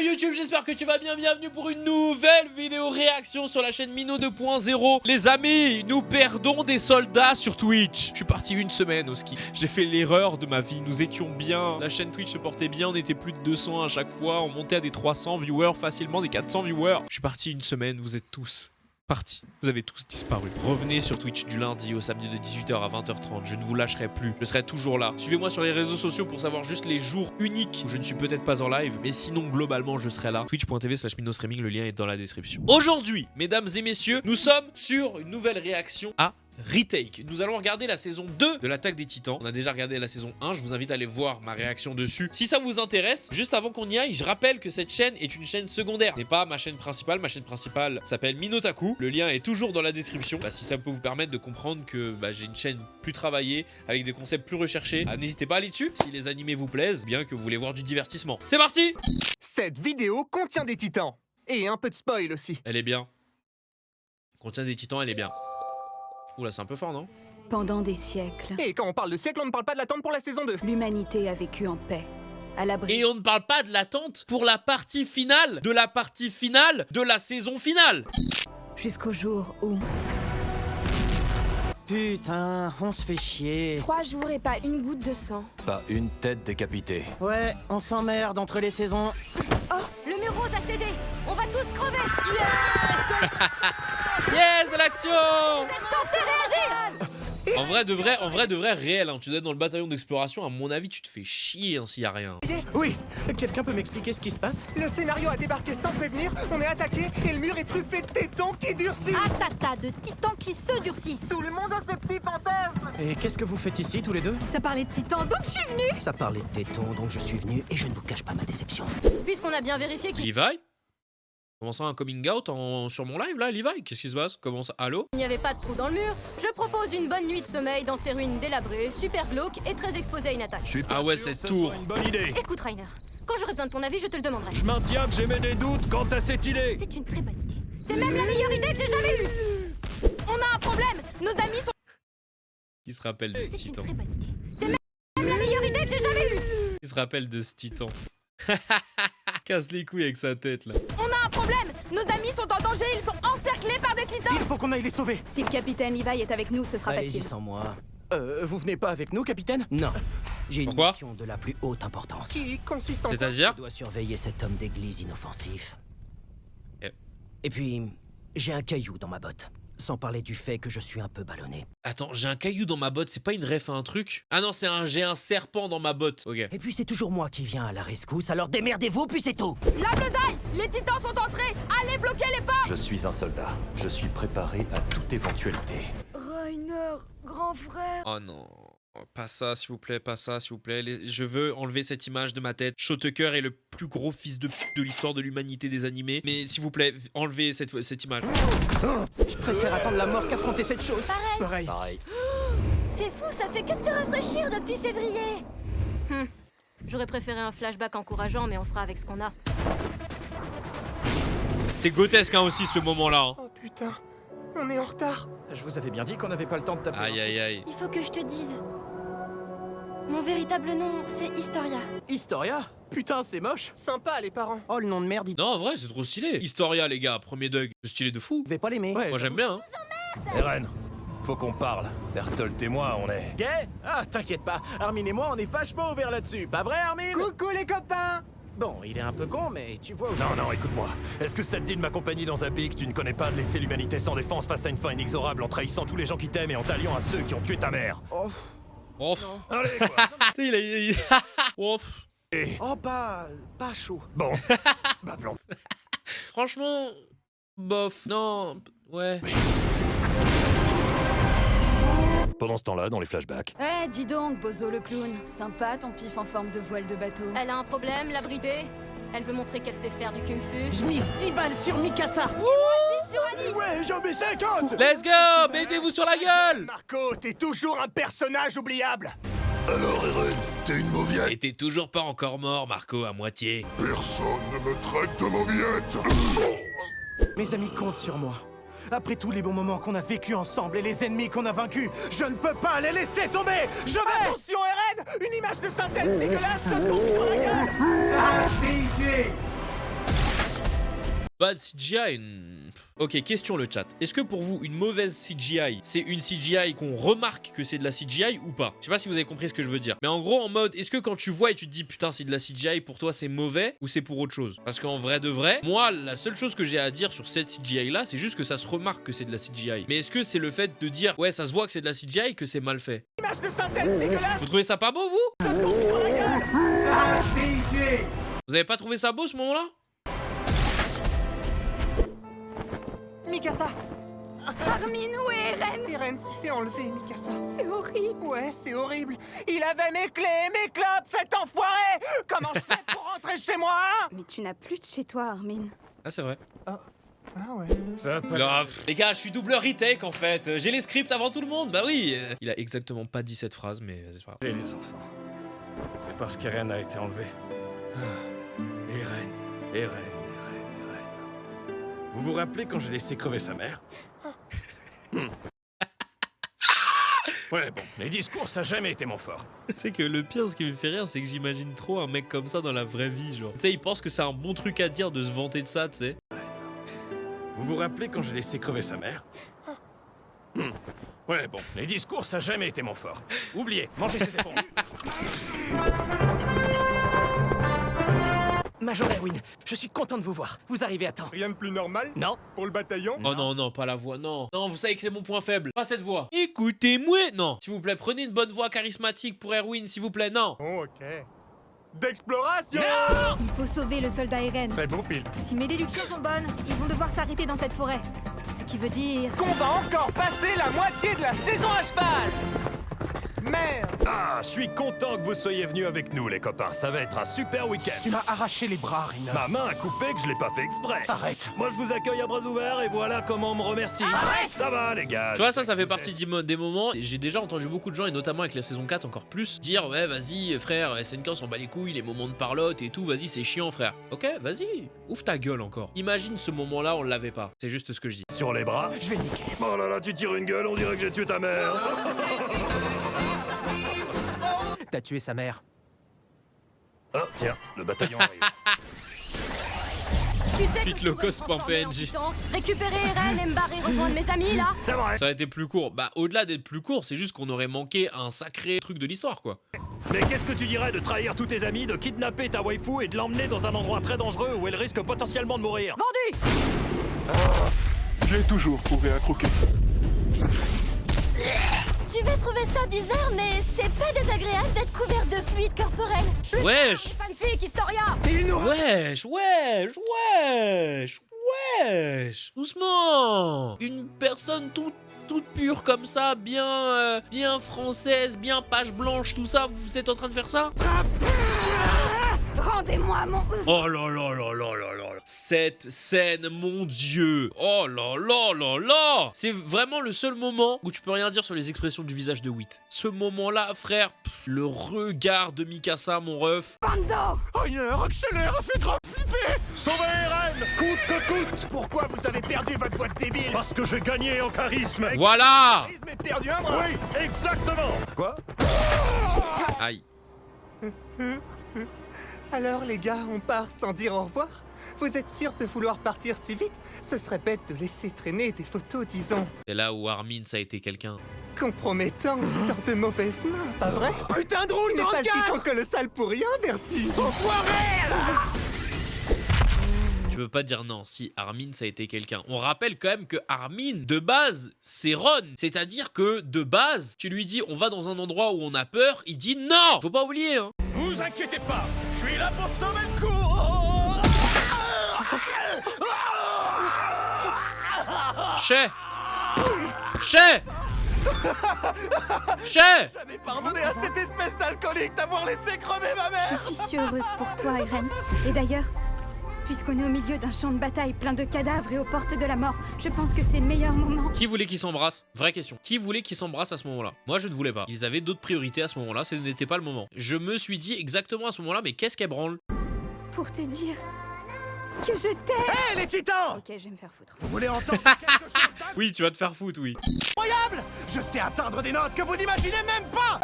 Yo YouTube, j'espère que tu vas bien, bienvenue pour une nouvelle vidéo réaction sur la chaîne Mino 2.0. Les amis, nous perdons des soldats sur Twitch. Je suis parti une semaine au ski, j'ai fait l'erreur de ma vie, nous étions bien, la chaîne Twitch se portait bien, on était plus de 200 à chaque fois, on montait à des 300 viewers facilement, des 400 viewers. Je suis parti une semaine, vous êtes tous partis, vous avez tous disparu. Revenez sur Twitch du lundi au samedi de 18h à 20h30, je ne vous lâcherai plus, je serai toujours là. Suivez-moi sur les réseaux sociaux pour savoir juste les jours uniques où je ne suis peut-être pas en live, mais sinon globalement je serai là. Twitch.tv/MinoStreaming, le lien est dans la description. Aujourd'hui, mesdames et messieurs, nous sommes sur une nouvelle réaction à Retake. Nous allons regarder la saison 2 de l'Attaque des Titans. On a déjà regardé la saison 1, je vous invite à aller voir ma réaction dessus. Si ça vous intéresse, juste avant qu'on y aille, je rappelle que cette chaîne est une chaîne secondaire, n'est pas ma chaîne principale. Ma chaîne principale s'appelle Minotaku. Le lien est toujours dans la description. Si ça peut vous permettre de comprendre que j'ai une chaîne plus travaillée, avec des concepts plus recherchés, n'hésitez pas à aller dessus. Si les animés vous plaisent, bien que vous voulez voir du divertissement. C'est parti! Cette vidéo contient des titans. Et un peu de spoil aussi. Elle est bien. Contient des titans, elle est bien. Oula, c'est un peu fort, non? Pendant des siècles, Et quand on parle de siècle, on ne parle pas de l'attente pour la saison 2. l'humanité a vécu en paix, à l'abri. Et on ne parle pas de l'attente pour la partie finale de la partie finale de la saison finale. Jusqu'au jour où... Putain, on se fait chier. 3 jours et pas une goutte de sang. Pas une tête décapitée. Ouais, on s'emmerde entre les saisons. Oh, le mur rose a cédé. On va tous crever. Yes, de l'action! Vous êtes censés réagir. En vrai de vrai, réel, hein. Tu dois être dans le bataillon d'exploration, à mon avis, tu te fais chier hein, s'il y a rien. Oui, quelqu'un peut m'expliquer ce qui se passe? Le scénario a débarqué sans prévenir, on est attaqué et le mur est truffé de tétons qui durcissent. Tata de titans qui se durcissent. Tout le monde a ses petits fantasmes. Et qu'est-ce que vous faites ici tous les deux? Ça parlait de titans, donc je suis venue. Ça parlait de tétons, donc je suis venu et je ne vous cache pas ma déception. Puisqu'on a bien vérifié qu'il Levi? Comment ça, un coming out sur mon live là, Levi? Qu'est-ce qui se passe? Comment ça? Allô? n'y avait pas de trou dans le mur, je propose une bonne nuit de sommeil dans ces ruines délabrées, super glauques et très exposées à une attaque. Je suis pas Ah ouais, sûr cette que ce tour. soit une bonne idée. Écoute Rainer, quand j'aurai besoin de ton avis, je te le demanderai. Je maintiens que j'émets des doutes quant à cette idée. C'est une très bonne idée. C'est même la meilleure idée que j'ai jamais eue. On a un problème. Nos amis sont... Qui se rappelle de ce C'est une titan? très bonne idée. C'est même la meilleure idée que j'ai jamais eue. Qui se rappelle de ce titan? Casse les couilles avec sa tête là. On a un problème. Nos amis sont en danger, ils sont encerclés par des titans. Il faut qu'on aille les sauver. Si le capitaine Levi est avec nous, ce sera Allez-y facile. sans moi. Vous venez pas avec nous, capitaine? Non. J'ai une Pourquoi? mission de la plus haute importance. Qui consiste en... C'est-à-dire? Je dois surveiller cet homme d'église inoffensif. Eh. Et puis, j'ai un caillou dans ma botte. Sans parler du fait que je suis un peu ballonné. Attends, j'ai un caillou dans ma botte, c'est pas une ref à un truc? Ah non, j'ai un serpent dans ma botte. Ok. Et puis c'est toujours moi qui viens à la rescousse, alors démerdez-vous, puis c'est tout. La besaille. Les titans sont entrés. Allez bloquer les portes. Je suis un soldat. Je suis préparé à toute éventualité. Rainer, grand frère. Oh non. Pas ça, s'il vous plaît, pas ça, s'il vous plaît. Je veux enlever cette image de ma tête. Shotuker est le plus gros fils de pute de l'histoire de l'humanité des animés. Mais s'il vous plaît, enlevez cette image. Je préfère attendre la mort qu'affronter cette chose. Pareil. Pareil. C'est fou, ça fait que de se rafraîchir depuis février. J'aurais préféré un flashback encourageant, mais on fera avec ce qu'on a. C'était grotesque hein, aussi ce moment-là. Hein. Oh putain, on est en retard. Je vous avais bien dit qu'on n'avait pas le temps de taper. Aïe aïe aïe. Il faut que je te dise. Mon véritable nom, c'est Historia. Historia? Putain, c'est moche. Sympa les parents. Oh, le nom de merde, il Non, en vrai, c'est trop stylé. Historia, les gars, premier Doug. C'est stylé de fou. devait pas l'aimer. Moi, j'aime bien. Hein. Eren, faut qu'on parle. Berthold et moi, on est... Gay? Ah, t'inquiète pas. Armin et moi, on est vachement ouverts là-dessus. Pas vrai, Armin? Coucou les copains. Bon, il est un peu con, mais tu vois où Non, non, écoute-moi. Est-ce que ça te dit de m'accompagner dans un pays que tu ne connais pas, de laisser l'humanité sans défense face à une fin inexorable en trahissant tous les gens qui t'aiment et en t'alliant à ceux qui ont tué ta mère? Oh, Oh, Allez, quoi. tu sais, oh, oh pas chaud. Bon. Bah, plan. franchement, bof. Non, ouais. Pendant ce temps-là, dans les flashbacks... Eh, dis donc, Bozo le clown. Sympa ton pif en forme de voile de bateau. Elle a un problème, la bridée. Elle veut montrer qu'elle sait faire du kung-fu. Je mise 10 balles sur Mikasa. Ouais, j'en mets 50. Let's go! Mettez-vous sur la gueule! Marco, t'es toujours un personnage oubliable. Alors Eren, t'es une mauviette. Et t'es toujours pas encore mort, Marco, à moitié. Personne ne me traite de mauviette. Mes amis comptent sur moi. Après tous les bons moments qu'on a vécus ensemble et les ennemis qu'on a vaincus, je ne peux pas les laisser tomber. Je vais... Attention Eren, une image de synthèse dégueulasse te tombe sur la gueule. Bad CGI. Ok, question le chat. Est-ce que pour vous, une mauvaise CGI, c'est une CGI qu'on remarque que c'est de la CGI ou pas? Je sais pas si vous avez compris ce que je veux dire. Mais en gros, en mode, est-ce que quand tu vois et tu te dis putain, c'est de la CGI, pour toi c'est mauvais ou c'est pour autre chose? Parce qu'en vrai de vrai, moi, la seule chose que j'ai à dire sur cette CGI là, c'est juste que ça se remarque que c'est de la CGI. Mais est-ce que c'est le fait de dire ouais, ça se voit que c'est de la CGI que c'est mal fait? Image de synthèse dégueulasse. Vous trouvez ça pas beau, vous? Vous avez pas trouvé ça beau ce moment-là? Mikasa. Armin, où est Eren? Eren s'est fait enlever, Mikasa. C'est horrible. Ouais, c'est horrible. Il avait mes clés et mes clopes, cet enfoiré. Comment je fais pour rentrer chez moi, hein? Mais tu n'as plus de chez toi, Armin. Ah, c'est vrai. Ah ouais. Ça peut... Les gars, je suis doubleur retake en fait. J'ai les scripts avant tout le monde. Bah oui. Il a exactement pas dit cette phrase, mais c'est pas grave. Et les enfants. C'est parce qu'Eren a été enlevé. Eren. Vous vous rappelez quand j'ai laissé crever sa mère? Ouais, bon, les discours, ça n'a jamais été mon fort. C'est que le pire, ce qui me fait rire, c'est que j'imagine trop un mec comme ça dans la vraie vie, genre. Tu sais, il pense que c'est un bon truc à dire de se vanter de ça, tu sais. Vous vous rappelez quand j'ai laissé crever sa mère? Ouais, bon, les discours, ça n'a jamais été mon fort. Oubliez, mangez ces éponges. Major Erwin, je suis content de vous voir. Vous arrivez à temps. Rien de plus normal Non. pour le bataillon? Oh non, non, pas la voix, non. Non, vous savez que c'est mon point faible. Pas cette voix. Écoutez-moi. Non. S'il vous plaît, prenez une bonne voix charismatique pour Erwin, s'il vous plaît, non. Oh, ok. D'exploration! Il faut sauver le soldat Eren. Très bon film. Si mes déductions sont bonnes, ils vont devoir s'arrêter dans cette forêt. Ce qui veut dire... Qu'on va encore passer la moitié de la saison à cheval. Merde. Ah, je suis content que vous soyez venus avec nous, les copains. Ça va être un super week-end. Tu m'as arraché les bras, Rina. Ma main a coupé que je l'ai pas fait exprès. Arrête. Moi, je vous accueille à bras ouverts et voilà comment on me remercie. Arrête! Ça va, les gars. Tu vois, ça fait partie des moments. J'ai déjà entendu beaucoup de gens, et notamment avec la saison 4 encore plus, dire ouais, vas-y, frère, SNK, on s'en bat les couilles, les moments de parlotte et tout, vas-y, c'est chiant, frère. Ok, vas-y, ouvre ta gueule encore. Imagine ce moment-là, on l'avait pas. C'est juste ce que je dis. Sur les bras. Je vais niquer. Oh là là, tu tires une gueule, on dirait que j'ai tué ta mère. T'as tué sa mère. Oh, tiens, le bataillon arrive. Tu sais Suite que je low pourrais cost me transformer en PNJ. titan, récupérer Eren et me barrer rejoindre mes amis là. C'est vrai. Ça aurait été plus court. Bah, au-delà d'être plus court, c'est juste qu'on aurait manqué un sacré truc de l'histoire, quoi. Mais qu'est-ce que tu dirais de trahir tous tes amis, de kidnapper ta waifu et de l'emmener dans un endroit très dangereux où elle risque potentiellement de mourir? Vendu. J'ai toujours trouvé à croquer. Tu vas trouver ça bizarre, mais c'est pas désagréable d'être couvert de fluide corporel. Wesh! Fanfic, Historia. Wesh, doucement. Une personne toute pure comme ça, bien française, bien page blanche, tout ça, vous êtes en train de faire ça? Rendez-moi mon... Oh là là là là là là. Cette scène, mon Dieu. Oh là là là là. C'est vraiment le seul moment où tu peux rien dire sur les expressions du visage de Whit. Ce moment-là, frère, le regard de Mikasa, mon ref. Bando! Accélère, fait grave flipper! Sauvez Eren, coûte que coûte. Pourquoi vous avez perdu votre voix de débile? Parce que j'ai gagné en charisme. Voilà. Mais perdu un bras. Oui, exactement. Quoi? Aïe. Alors les gars, on part sans dire au revoir? Vous êtes sûr de vouloir partir si vite? Ce serait bête de laisser traîner des photos, disons, C'est là où Armin, ça a été quelqu'un. compromettantes dans de mauvaises mains, pas vrai? Putain de roule Tu n'es pas le titan colossal pour rien, Bertie. Tu peux pas dire non si Armin, ça a été quelqu'un. On rappelle quand même que Armin, de base, c'est Ron. C'est-à-dire que, de base, tu lui dis on va dans un endroit où on a peur, il dit non. Faut pas oublier, hein. Vous inquiétez pas, je suis là pour sauver le coup. Chez J'avais pardonné à cette espèce d'alcoolique d'avoir laissé crever ma mère. Je suis si heureuse pour toi, Eren. Et d'ailleurs, puisqu'on est au milieu d'un champ de bataille plein de cadavres et aux portes de la mort, je pense que c'est le meilleur moment. Qui voulait qu'ils s'embrassent? Vraie question. Qui voulait qu'ils s'embrassent à ce moment-là? Moi, je ne voulais pas. Ils avaient d'autres priorités à ce moment-là, ce n'était pas le moment. Je me suis dit exactement à ce moment-là, mais qu'est-ce qu'elle branle? Pour te dire que je t'aime. Hé, les titans! Ok, je vais me faire foutre. Vous voulez entendre quelque chose Oui, tu vas te faire foutre, oui. d'incroyable? Je sais atteindre des notes que vous n'imaginez même pas!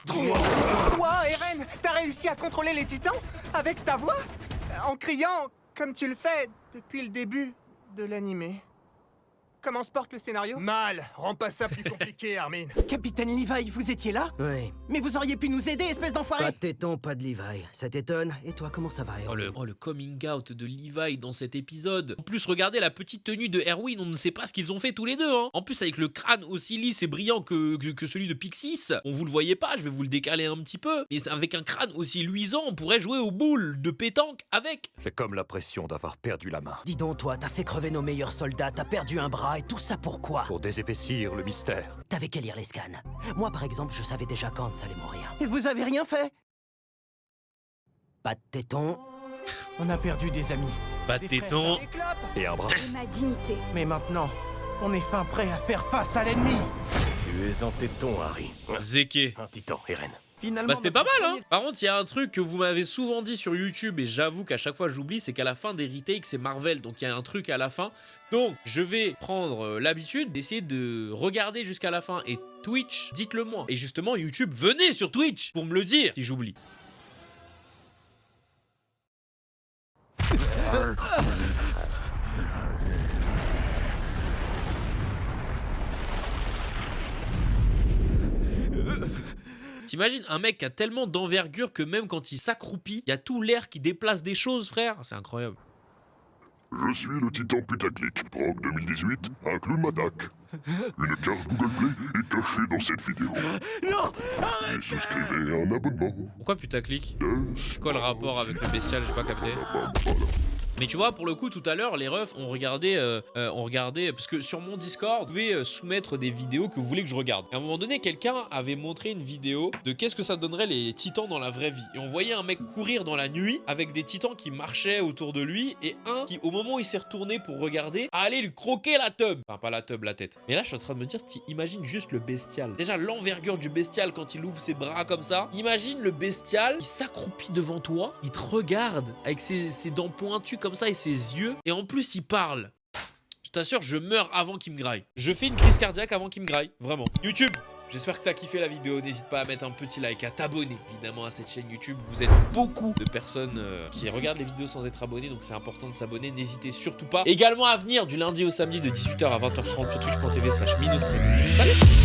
Toi, Eren, t'as réussi réussi à contrôler les titans avec ta voix? En criant comme tu le fais depuis le début de l'animé. Comment se porte le scénario? Mal. Rends pas ça plus compliqué, Armin. Capitaine Levi, vous étiez là? Oui. Mais vous auriez pu nous aider, espèce d'enfoiré! Pas de téton, pas de Levi. Ça t'étonne? Et toi, comment ça va, Erwin? Oh le coming out de Levi dans cet épisode. En plus, regardez la petite tenue de Erwin, on ne sait pas ce qu'ils ont fait tous les deux. Hein. En plus, avec le crâne aussi lisse et brillant que celui de Pixis, on vous le voyait pas, je vais vous le décaler un petit peu. Mais avec un crâne aussi luisant, on pourrait jouer aux boules de pétanque avec. J'ai comme l'impression d'avoir perdu la main. Dis donc, toi, t'as fait crever nos meilleurs soldats, t'as perdu un bras, et tout ça pourquoi? Pour désépaissir le mystère. T'avais qu'à lire les scans. Moi, par exemple, je savais déjà quand ça allait mourir. Et vous avez rien fait? Pas de téton. On a perdu des amis. Pas de téton. Et un bras. Et ma dignité. Mais maintenant, on est fin prêt à faire face à l'ennemi. Tu es en téton, Harry. Zeke. Un titan, Eren. Finalement, Bah c'était pas mal hein. Par contre il y a un truc que vous m'avez souvent dit sur YouTube et j'avoue qu'à chaque fois j'oublie, c'est qu'à la fin des retakes c'est Marvel, donc il y a un truc à la fin. Donc je vais prendre l'habitude d'essayer de regarder jusqu'à la fin, et Twitch, dites-le moi. Et justement YouTube, venez sur Twitch pour me le dire si j'oublie. T'imagines un mec qui a tellement d'envergure que même quand il s'accroupit, il y a tout l'air qui déplace des choses, frère. C'est incroyable. Je suis le titan putaclic. Proc 2018, inclut Madak. Une carte Google Play est cachée dans cette vidéo. Non! Et souscrivez à un abonnement. Pourquoi putaclic? C'est quoi le rapport avec le bestial? J'ai pas capté. Mais tu vois, pour le coup, tout à l'heure, les refs ont regardé, parce que sur mon Discord, vous pouvez soumettre des vidéos que vous voulez que je regarde. Et à un moment donné, quelqu'un avait montré une vidéo de qu'est-ce que ça donnerait les titans dans la vraie vie. Et on voyait un mec courir dans la nuit avec des titans qui marchaient autour de lui et un qui, au moment où il s'est retourné pour regarder, allait lui croquer la tub. Enfin, pas la tub, la tête. Mais là, je suis en train de me dire, imagine juste le bestial. Déjà, l'envergure du bestial quand il ouvre ses bras comme ça. Imagine le bestial, il s'accroupit devant toi, il te regarde avec ses dents pointues comme ça et ses yeux, et en plus il parle. Je t'assure, je meurs avant qu'il me graille. Je fais une crise cardiaque avant qu'il me graille, vraiment. YouTube, j'espère que t'as kiffé la vidéo. N'hésite pas à mettre un petit like, à t'abonner évidemment à cette chaîne YouTube. Vous êtes beaucoup de personnes qui regardent les vidéos sans être abonnés, donc c'est important de s'abonner. N'hésitez surtout pas. Également à venir du lundi au samedi de 18h à 20h30 sur twitch.tv/minostream. Salut!